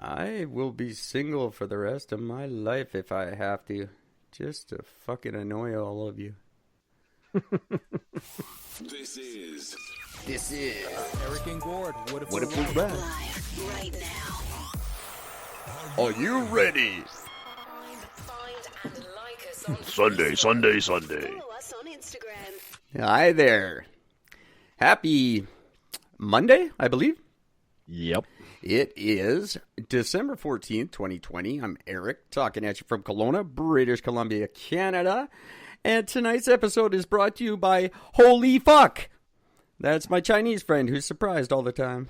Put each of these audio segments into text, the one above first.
I will be single for the rest of my life if I have to. Just to fucking annoy all of you. This is Eric and Gord. What if we're back? Live right now. Are you ready? Find and like us on Sunday. Follow us on Instagram. Hi there. Happy Monday, I believe. Yep. It is December 14th, 2020. I'm Eric, talking at you from Kelowna, British Columbia, Canada. And tonight's episode is brought to you by Holy Fuck. That's my Chinese friend who's surprised all the time.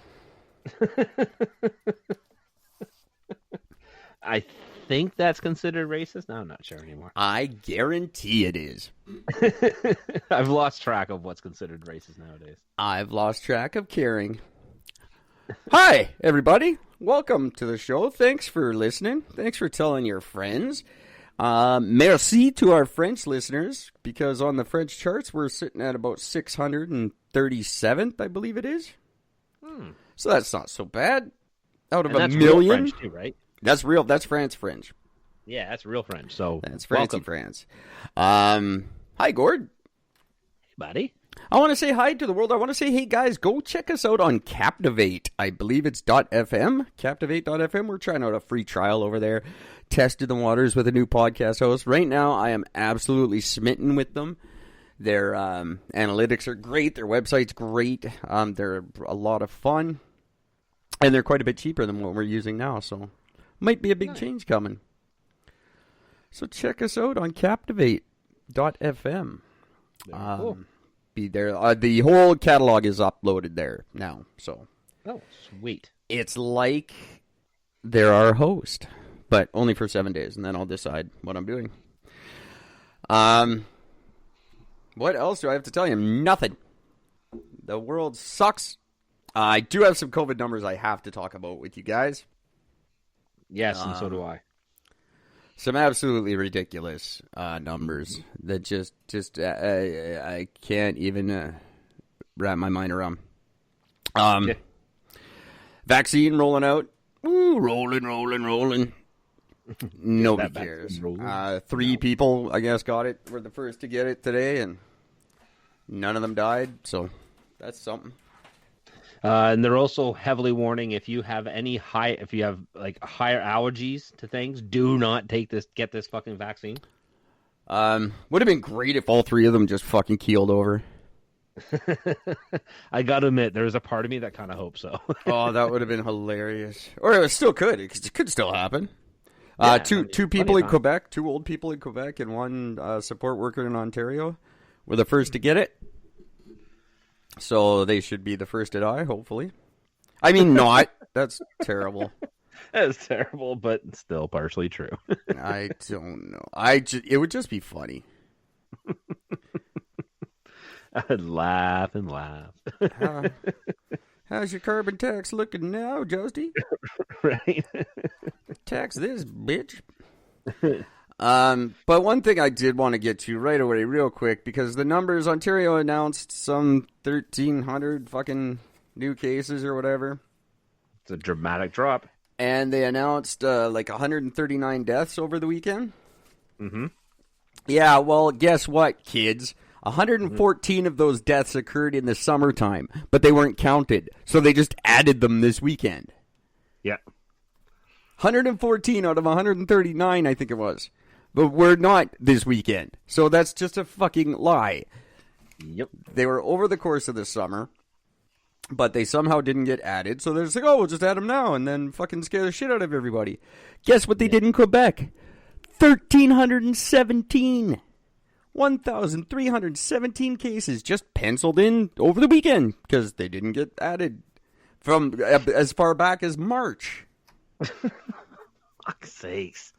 I think that's considered racist. No, I'm not sure anymore. I guarantee it is. I've lost track of what's considered racist nowadays. I've lost track of caring. Hi, everybody. Welcome to the show. Thanks for listening. Thanks for telling your friends. Merci to our French listeners, because on the French charts, we're sitting at about 637th, I believe it is. So that's not so bad. Out of And a that's real million. French too, right? That's real. That's France French. Yeah, that's real French. So That's Francie welcome, France. Hi, Gord. buddy. I want to say hi to the world. I want to say, hey, guys, go check us out on Captivate. I believe it's .fm, captivate.fm. We're trying out a free trial over there. Tested the waters with a new podcast host. Right now, I am absolutely smitten with them. Their analytics are great. Their website's great. They're a lot of fun. And they're quite a bit cheaper than what we're using now. So, might be a big change coming. So, check us out on captivate.fm. Cool. Be there. The whole catalog is uploaded there now. So, Oh, sweet. it's like they're our host, but only for 7 days, and then I'll decide what I'm doing. What else do I have to tell you? Nothing. The world sucks. I do have some COVID numbers I have to talk about with you guys. Yes, and so do I. Some absolutely ridiculous numbers that just I can't even wrap my mind around. Vaccine rolling out. Woo, rolling. Nobody cares. 3 people, I guess, got it. Were the first to get it today, and none of them died. So that's something. And they're also heavily warning if you have higher allergies to things, do not get this fucking vaccine. Would have been great if all 3 of them just fucking keeled over. I gotta admit, there's a part of me that kind of hopes so. Oh, that would have been hilarious. Or it still could. It could still happen. Yeah, two people in Quebec, 2 old people in Quebec, and 1 support worker in Ontario were the first to get it. So they should be the first to die, hopefully. I mean, not. That's terrible. That's terrible, but still partially true. I don't know. It would just be funny. I'd laugh and laugh. How's your carbon tax looking now, Justy? Right? Tax this, bitch. But one thing I did want to get to right away, real quick, because the numbers, Ontario announced some 1,300 fucking new cases or whatever. It's a dramatic drop. And they announced like 139 deaths over the weekend. Mm-hmm. Yeah, well, guess what, kids? 114 of those deaths occurred in the summertime, but they weren't counted. So they just added them this weekend. Yeah. 114 out of 139, I think it was. But we're not this weekend. So that's just a fucking lie. Yep. They were over the course of the summer, but they somehow didn't get added. So they're just like, oh, we'll just add them now and then fucking scare the shit out of everybody. Guess what they did in Quebec? 1,317. 1,317 cases just penciled in over the weekend because they didn't get added from as far back as March. Fuck's sakes.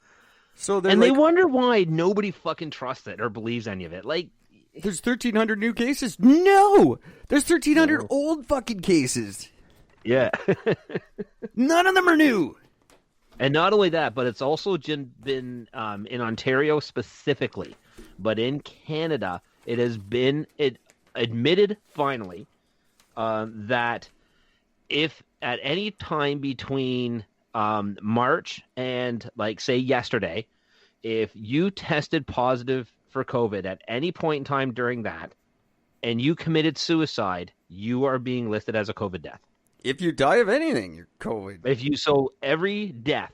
So they wonder why nobody fucking trusts it or believes any of it. Like, there's 1,300 new cases? No! There's 1,300 old fucking cases. Yeah. None of them are new. And not only that, but it's also been in Ontario specifically, but in Canada, it has been admitted finally that if at any time between March and, like, say yesterday, if you tested positive for COVID at any point in time during that, and you committed suicide, you are being listed as a COVID death. If you die of anything, you're COVID. So every death,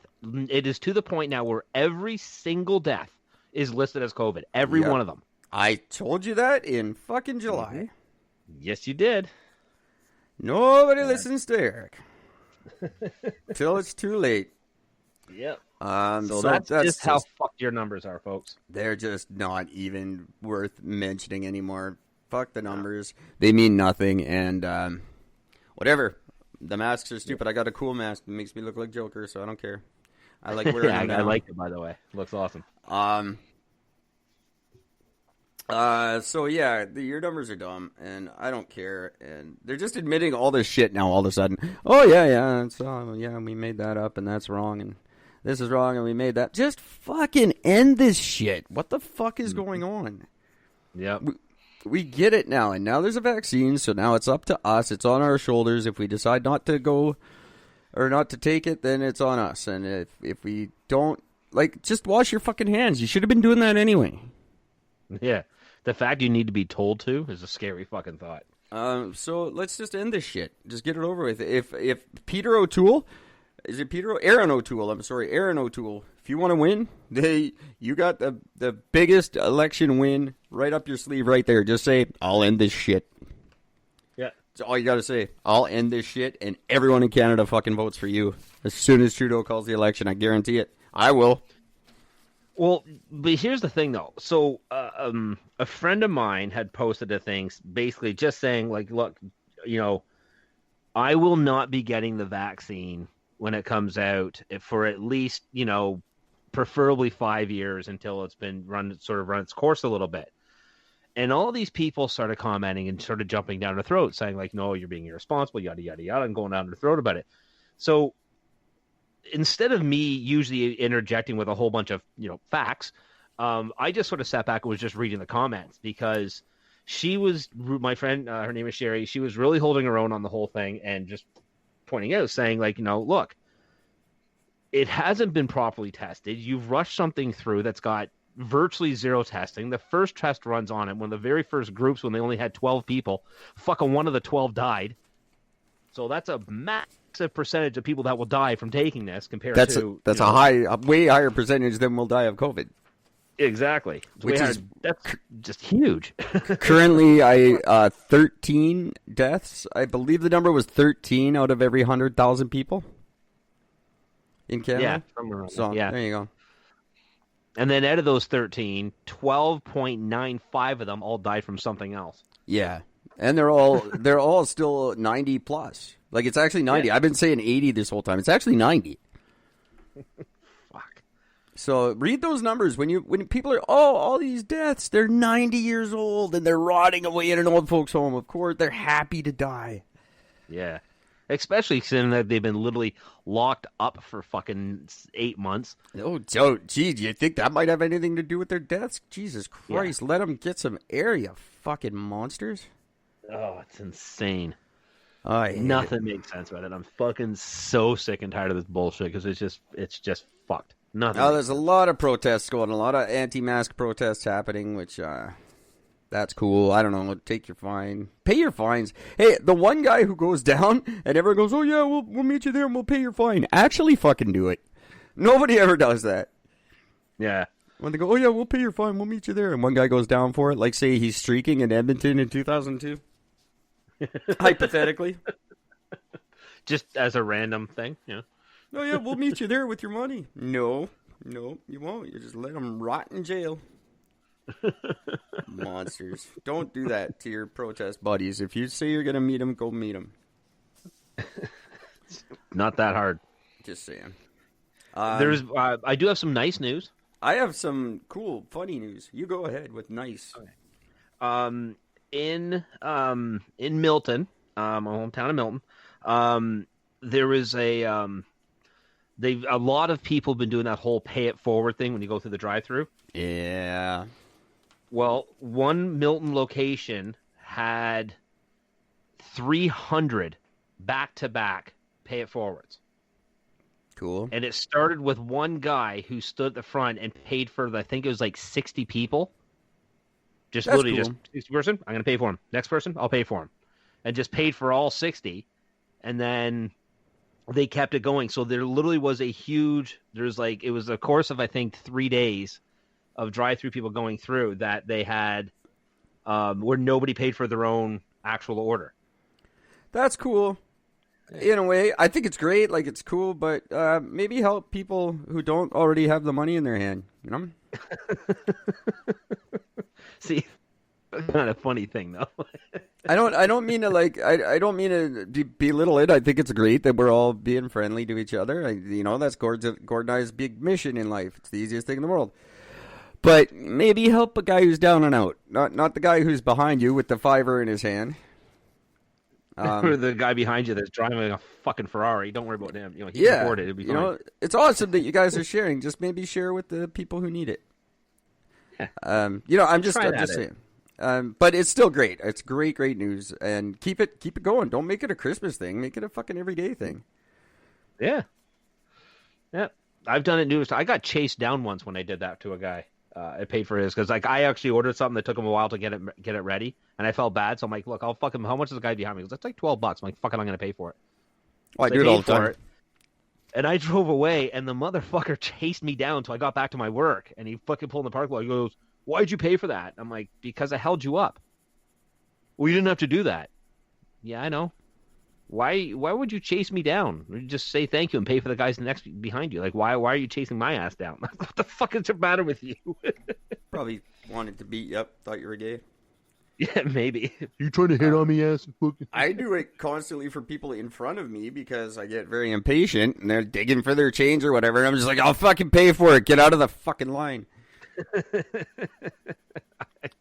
it is to the point now where every single death is listed as COVID. Every one of them. I told you that in fucking July. Yes, you did. Nobody listens to Eric. Till it's too late. Yep. So that's just how fucked your numbers are, folks. They're just not even worth mentioning anymore. Fuck the numbers. They mean nothing, and whatever. The masks are stupid. I got a cool mask. It makes me look like Joker, so I don't care. I like wearing it now. I like it, by the way. Looks awesome. So yeah, your numbers are dumb, and I don't care. And they're just admitting all this shit now. All of a sudden, oh yeah, it's we made that up, and that's wrong, and this is wrong, and we made that. Just fucking end this shit. What the fuck is going on? Yep. We get it now, and now there's a vaccine, so now it's up to us. It's on our shoulders. If we decide not to go or not to take it, then it's on us. And if we don't, just wash your fucking hands. You should have been doing that anyway. Yeah. The fact you need to be told to is a scary fucking thought. So let's just end this shit. Just get it over with. If Peter O'Toole, is it Peter? Aaron O'Toole. I'm sorry, Aaron O'Toole. If you want to win, you got the biggest election win right up your sleeve right there. Just say, I'll end this shit. Yeah. That's all you got to say. I'll end this shit, and everyone in Canada fucking votes for you. As soon as Trudeau calls the election, I guarantee it. I will. Well, but here's the thing, though. So a friend of mine had posted a thing basically just saying, like, look, I will not be getting the vaccine when it comes out for at least, preferably 5 years until it's been run its course a little bit. And all these people started commenting and sort of jumping down her throat, saying, like, no, you're being irresponsible, yada, yada, yada, and going down her throat about it. So instead of me usually interjecting with a whole bunch of, facts, I just sort of sat back and was just reading the comments because my friend, her name is Sherry, she was really holding her own on the whole thing and just pointing out, saying, like, look, it hasn't been properly tested. You've rushed something through that's got virtually zero testing. The first test runs on it, one of the very first groups, when they only had 12 people, fucking one of the 12 died. So that's a massive percentage of people that will die from taking this compared to... That's a way higher percentage than will die of COVID. Exactly. That's just huge. Currently, 13 deaths. I believe the number was 13 out of every 100,000 people in Canada. Yeah, somewhere around so yeah. There you go. And then out of those 13, 12.95 of them all died from something else. Yeah, and they're all still 90 plus. Like, it's actually 90. Yeah. I've been saying 80 this whole time. It's actually 90. Fuck. So read those numbers when people are all these deaths. They're 90 years old and they're rotting away in an old folks' home. Of course, they're happy to die. Yeah. Especially since that they've been literally locked up for fucking 8 months. Oh, gee, do you think that might have anything to do with their deaths? Jesus Christ, Let them get some air, you fucking monsters. Oh, it's insane. Nothing makes sense about it. I'm fucking so sick and tired of this bullshit because it's just fucked. Nothing. Oh, there's a lot of protests going, a lot of anti-mask protests happening, which that's cool. I don't know. Take your fine. Pay your fines. Hey, the one guy who goes down and everyone goes, oh, yeah, we'll meet you there and we'll pay your fine. Actually fucking do it. Nobody ever does that. Yeah. When they go, oh, yeah, we'll pay your fine. We'll meet you there. And one guy goes down for it. Like, say he's streaking in Edmonton in 2002. Hypothetically. Just as a random thing, yeah. Oh, yeah, we'll meet you there with your money. No, you won't. You just let them rot in jail. Monsters. Don't do that to your protest buddies. If you say you're going to meet them, go meet them. Not that hard. Just saying. I do have some nice news. I have some cool, funny news. You go ahead with nice. Okay. In Milton, my hometown of Milton, there is a lot of people have been doing that whole pay it forward thing when you go through the drive-through. Yeah. Well, one Milton location had 300 back-to-back pay it forwards. Cool. And it started with one guy who stood at the front and paid for, I think it was like 60 people. Just That's literally cool. just, this person, I'm going to pay for him. Next person, I'll pay for him. And just paid for all 60. And then they kept it going. So there literally was a huge, it was a course of, I think, 3 days of drive-through people going through that they had where nobody paid for their own actual order. That's cool. In a way, I think it's great. Like, it's cool, but maybe help people who don't already have the money in their hand. You know? See, that's not a funny thing though. I don't mean to I don't mean to belittle it. I think it's great that we're all being friendly to each other. That's Gordon and I's big mission in life. It's the easiest thing in the world. But maybe help a guy who's down and out, not the guy who's behind you with the $5 in his hand. Or the guy behind you that's driving a fucking Ferrari. Don't worry about him. He can afford it. It'll be fine. It's awesome that you guys are sharing. Just maybe share with the people who need it. Yeah. I'm just saying. But it's still great. It's great news, and keep it going. Don't make it a Christmas thing. Make it a fucking everyday thing. Yeah. I've done it numerous times. I got chased down once when I did that to a guy. I paid for his because I actually ordered something that took him a while to get it ready, and I felt bad. So I'm like, look, I'll fuck him. How much is the guy behind me? He goes, that's like $12. I'm like, fuck it, I'm gonna pay for it. Well, I do it all the time. And I drove away, and the motherfucker chased me down until I got back to my work, and he fucking pulled in the parking lot. He goes, why'd you pay for that? I'm like, because I held you up. Well, you didn't have to do that. Yeah, I know. Why would you chase me down? Just say thank you and pay for the guys next behind you. Like, why are you chasing my ass down? What the fuck is the matter with you? Probably wanted to beat you up. Thought you were gay. Yeah, maybe. You trying to hit on me, ass? I do it constantly for people in front of me because I get very impatient and they're digging for their change or whatever. And I'm just like, I'll fucking pay for it. Get out of the fucking line.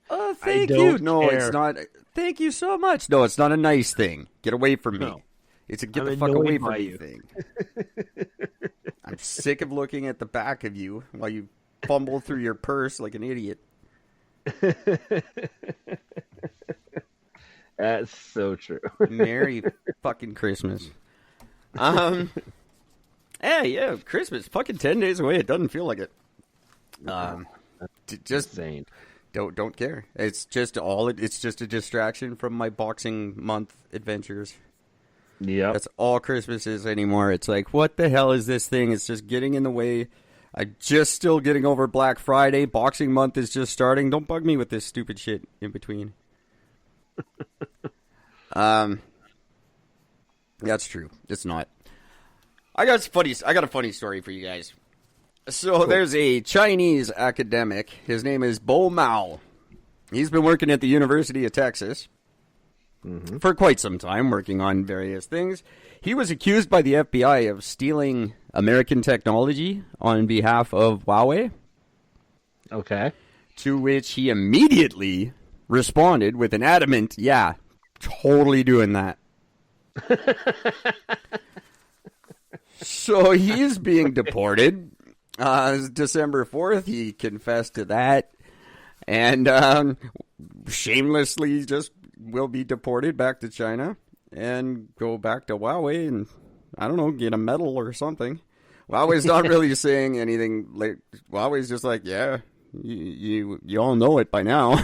Oh, thank you. No, it's not. Thank you so much. No, it's not a nice thing. Get away from me. No. It's a get the fuck away from me thing. I'm sick of looking at the back of you while you fumble through your purse like an idiot. That's so true. Merry fucking Christmas. Yeah, Christmas. Fucking 10 days away. It doesn't feel like it. Just insane. Don't care. It's just it's just a distraction from my boxing month adventures. Yeah, that's all Christmas is anymore. It's like, what the hell is this thing? It's just getting in the way. I'm just still getting over Black Friday. Boxing month is just starting. Don't bug me with this stupid shit in between. That's true. It's not. I got a funny story for you guys. So cool. There's a Chinese academic. His name is Bo Mao. He's been working at the University of Texas for quite some time, working on various things. He was accused by the FBI of stealing American technology on behalf of Huawei. Okay. To which he immediately responded with an adamant, yeah, totally doing that. So he's being deported. December 4th, he confessed to that, and shamelessly just will be deported back to China and go back to Huawei and, I don't know, get a medal or something. Huawei's not really saying anything. Like, Huawei's just like, yeah, you all know it by now.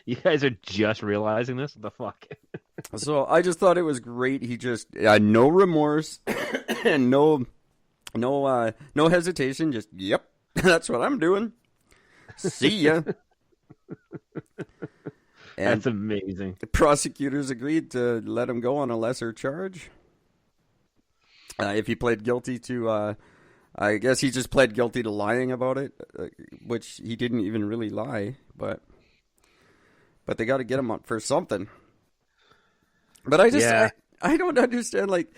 You guys are just realizing this? What the fuck? So I just thought it was great. He just no remorse and no hesitation. Just, yep, that's what I'm doing. See ya. And that's amazing. The prosecutors agreed to let him go on a lesser charge. If he pled guilty to, I guess he just pled guilty to lying about it, which he didn't even really lie, but they got to get him up for something. But I don't understand, like,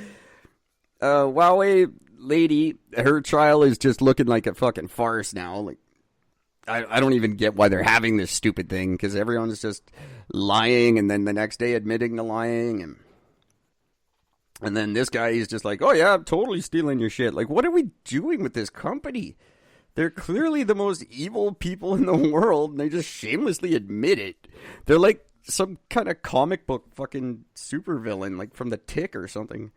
Huawei lady, her trial is just looking like a fucking farce now. Like, I don't even get why they're having this stupid thing, because everyone's just lying and then the next day admitting to lying, and then this guy is just like, oh yeah, I'm totally stealing your shit. Like, what are we doing with this company? They're clearly the most evil people in the world, and they just shamelessly admit it. They're like some kind of comic book fucking supervillain, like from The Tick or something.